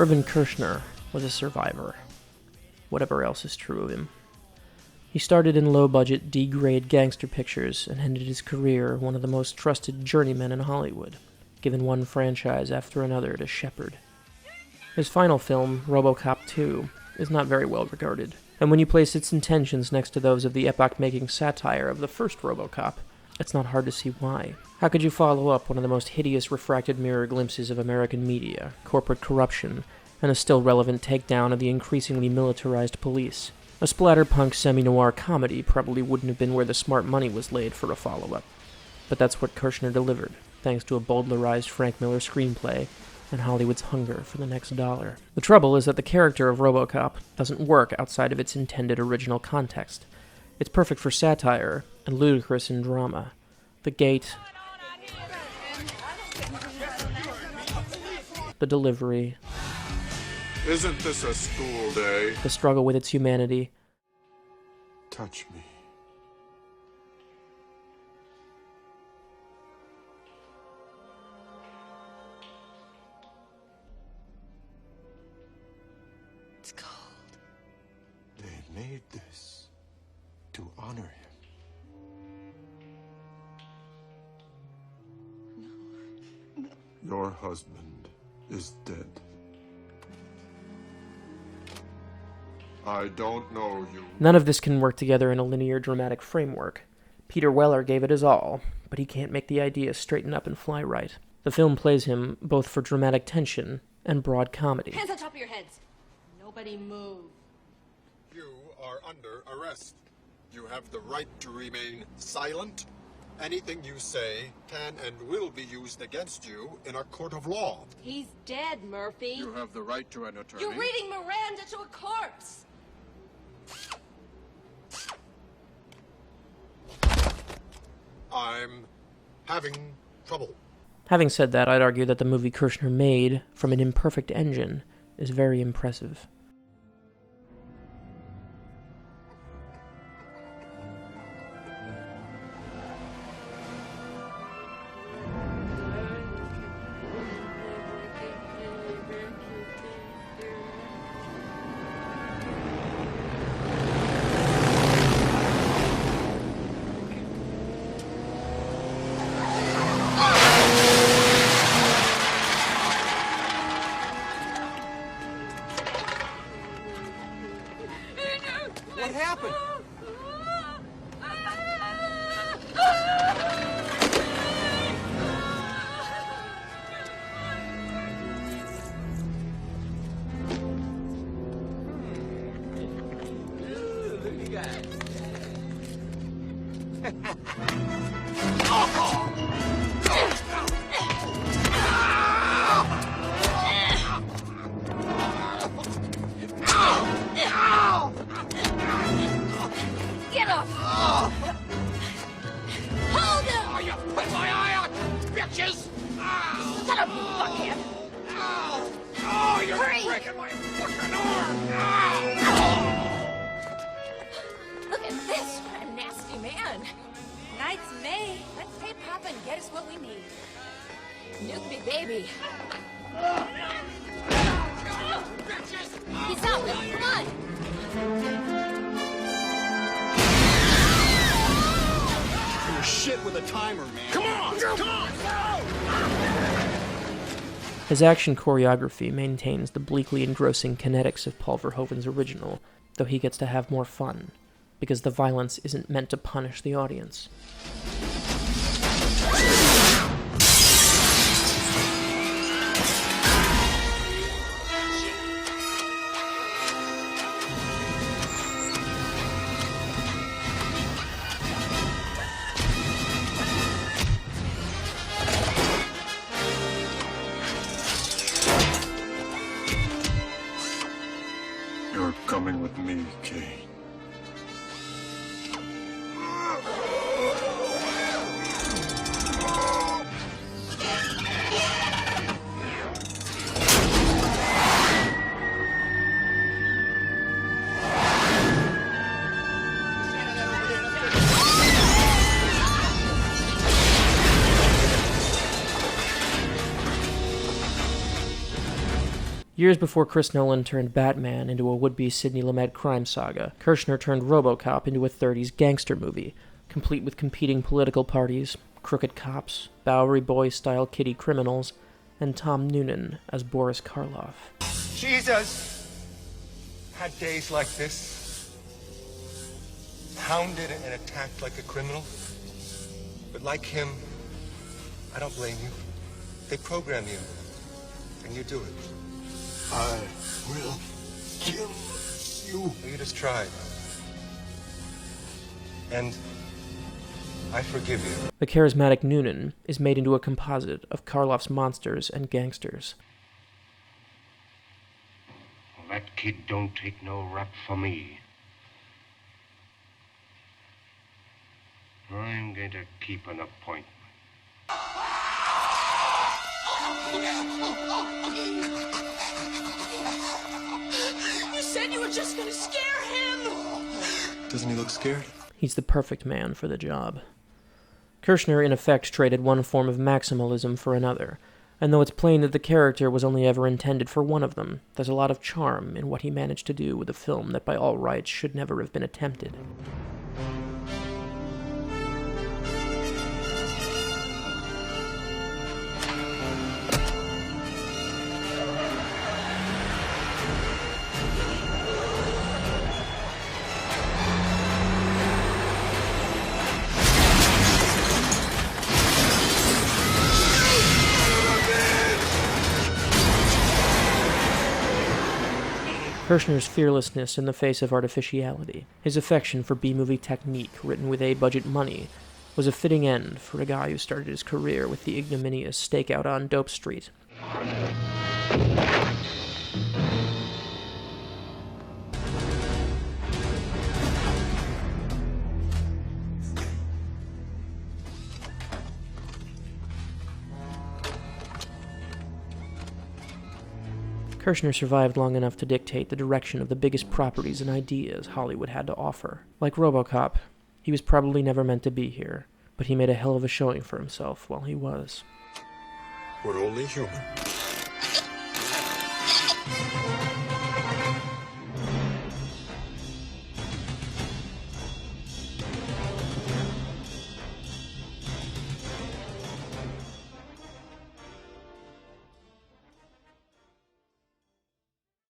Irvin Kershner was a survivor, whatever else is true of him. He started in low-budget, D-grade gangster pictures and ended his career one of the most trusted journeymen in Hollywood, given one franchise after another to shepherd. His final film, Robocop 2, is not very well regarded, and when you place its intentions next to those of the epoch-making satire of the first Robocop, it's not hard to see why. How could you follow up one of the most hideous refracted mirror glimpses of American media, corporate corruption, and a still relevant takedown of the increasingly militarized police? A splatterpunk semi-noir comedy probably wouldn't have been where the smart money was laid for a follow-up. But that's what Kershner delivered, thanks to a Bowdlerized Frank Miller screenplay and Hollywood's hunger for the next dollar. The trouble is that the character of Robocop doesn't work outside of its intended original context. It's perfect for satire and ludicrous in drama. The gait, the delivery, Isn't this a school day? the struggle with its humanity. Touch me. It's cold. They made this to honor him. Your husband is dead. I don't know you. None of this can work together in a linear dramatic framework. Peter Weller gave it his all, but he can't make the idea straighten up and fly right. The film plays him both for dramatic tension and broad comedy. Hands on top of your heads. Nobody move. You are under arrest. You have the right to remain silent. Anything you say can and will be used against you in a court of law. He's dead, Murphy. You have the right to an attorney. You're reading Miranda to a corpse. I'm having trouble. Having said that, I'd argue that the movie Kershner made from an imperfect engine is very impressive. What happened? Get off! Hold him! Oh, you put my eye out, bitches! Shut up, you fuckhead! Oh, you're Hurry! breaking my fucking arm! Look at this, what a nasty man. Night's May. Let's pay Papa and get us what we need. Nuke me, baby. He's out there, come on! You're shit with a timer, man. Come on! Come on! His action choreography maintains the bleakly engrossing kinetics of Paul Verhoeven's original, though he gets to have more fun, because the violence isn't meant to punish the audience. You're coming with me, Kane. Years before Chris Nolan turned Batman into a would-be Sidney Lumet crime saga, Kirshner turned Robocop into a 30s gangster movie, complete with competing political parties, crooked cops, Bowery Boy-style kitty criminals, and Tom Noonan as Boris Karloff. Jesus had days like this. Hounded and attacked like a criminal. But like him, I don't blame you. They program you, and you do it. I will kill you. You just tried. And I forgive you. The charismatic Noonan is made into a composite of Karloff's monsters and gangsters. Well, that kid don't take no rap for me. I'm going to keep an appointment. You said you were just gonna scare him! Doesn't he look scared? He's the perfect man for the job. Kirshner, in effect, traded one form of maximalism for another, and though it's plain that the character was only ever intended for one of them, there's a lot of charm in what he managed to do with a film that by all rights should never have been attempted. Kirshner's fearlessness in the face of artificiality, his affection for B-movie technique written with A-budget money, was a fitting end for a guy who started his career with the ignominious stakeout on Dope Street. Kirshner survived long enough to dictate the direction of the biggest properties and ideas Hollywood had to offer. Like Robocop, he was probably never meant to be here, but he made a hell of a showing for himself while he was. We're only human.